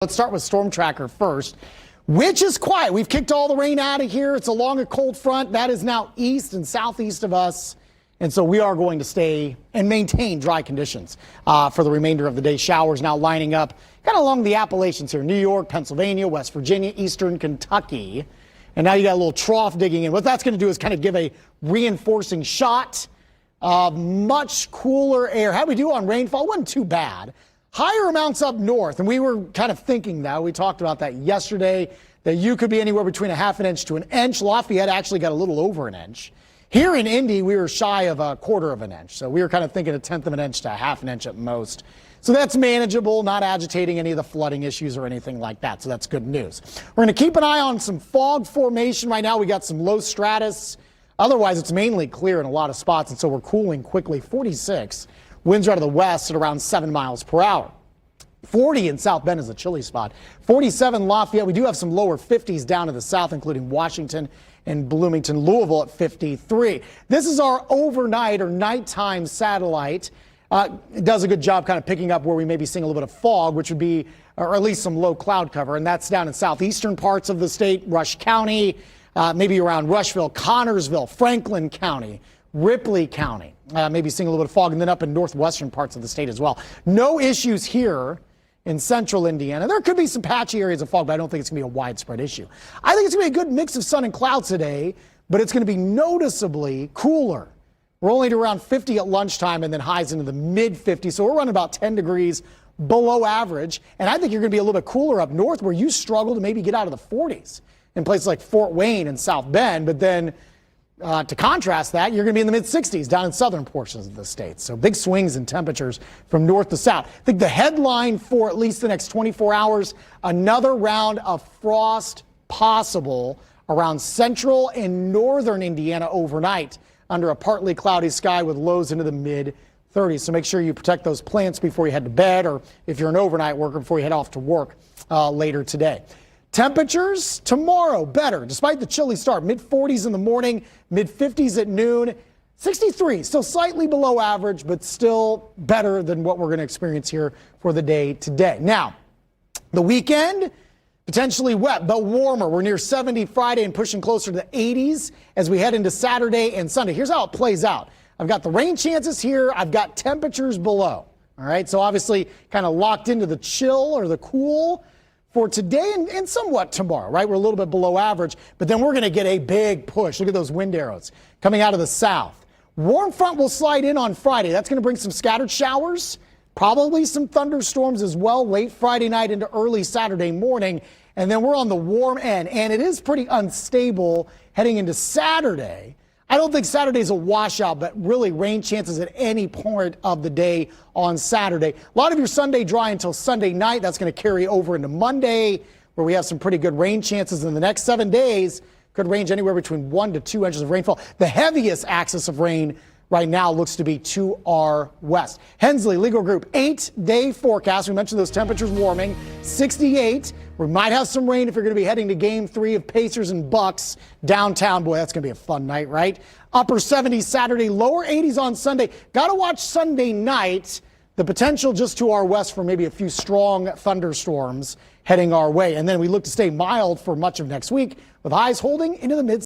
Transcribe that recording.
Let's start with Storm Tracker first, which is quiet. We've kicked all the rain out of here. It's along a cold front that is now east and southeast of us. And so we are going to stay and maintain dry conditions for the remainder of the day. Showers now lining up kind of along the Appalachians here. New York, Pennsylvania, West Virginia, eastern Kentucky. And now you got a little trough digging in. What that's going to do is kind of give a reinforcing shot of much cooler air. How'd we do on rainfall? It wasn't too bad. Higher amounts up north, and we were kind of thinking that. We talked about that yesterday, that you could be anywhere between a half an inch to an inch. Lafayette actually got a little over an inch. Here in Indy, we were shy of a quarter of an inch. So we were kind of thinking a tenth of an inch to a half an inch at most. So that's manageable, not agitating any of the flooding issues or anything like that. So that's good news. We're going to keep an eye on some fog formation right now. We got some low stratus. Otherwise, it's mainly clear in a lot of spots, and so we're cooling quickly. 46. Winds are out of the west at around 7 miles per hour. 40 in South Bend is a chilly spot. 47 Lafayette. We do have some lower 50s down to the south, including Washington and Bloomington, Louisville at 53. This is our overnight or nighttime satellite. It does a good job kind of picking up where we may be seeing a little bit of fog, which would be, or at least some low cloud cover. And that's down in southeastern parts of the state, Rush County, maybe around Rushville, Connorsville, Franklin County, Ripley County. Maybe seeing a little bit of fog, and then up in northwestern parts of the state as well. No issues here in central Indiana. There could be some patchy areas of fog, but I don't think it's going to be a widespread issue. I think it's going to be a good mix of sun and clouds today, but it's going to be noticeably cooler. We're only at around 50 at lunchtime and then highs into the mid-50s, so we're running about 10 degrees below average. And I think you're going to be a little bit cooler up north where you struggle to maybe get out of the 40s in places like Fort Wayne and South Bend, but then to contrast that, you're going to be in the mid-60s down in southern portions of the state. So big swings in temperatures from north to south. I think the headline for at least the next 24 hours, another round of frost possible around central and northern Indiana overnight under a partly cloudy sky with lows into the mid-30s. So make sure you protect those plants before you head to bed, or if you're an overnight worker, before you head off to work later today. Temperatures tomorrow better, despite the chilly start. Mid-40s in the morning, mid-50s at noon. 63, still slightly below average, but still better than what we're going to experience here for the day today. Now, the weekend, potentially wet, but warmer. We're near 70 Friday and pushing closer to the 80s as we head into Saturday and Sunday. Here's how it plays out. I've got the rain chances here. I've got temperatures below. All right, so obviously kind of locked into the chill or the cool for today and somewhat tomorrow, right? We're a little bit below average, but then we're going to get a big push. Look at those wind arrows coming out of the south. Warm front will slide in on Friday. That's going to bring some scattered showers, probably some thunderstorms as well, late Friday night into early Saturday morning. And then we're on the warm end, and it is pretty unstable heading into Saturday. I don't think Saturday's a washout, but really rain chances at any point of the day on Saturday. A lot of your Sunday dry until Sunday night. That's going to carry over into Monday, where we have some pretty good rain chances in the next 7 days. Could range anywhere between 1 to 2 inches of rainfall. The heaviest axis of rain right now looks to be to our west. Hensley Legal Group, 8-day forecast. We mentioned those temperatures warming. 68. We might have some rain if you're going to be heading to Game 3 of Pacers and Bucks downtown. Boy, that's going to be a fun night, right? Upper 70s Saturday, lower 80s on Sunday. Got to watch Sunday night. The potential just to our west for maybe a few strong thunderstorms heading our way. And then we look to stay mild for much of next week with highs holding into the mid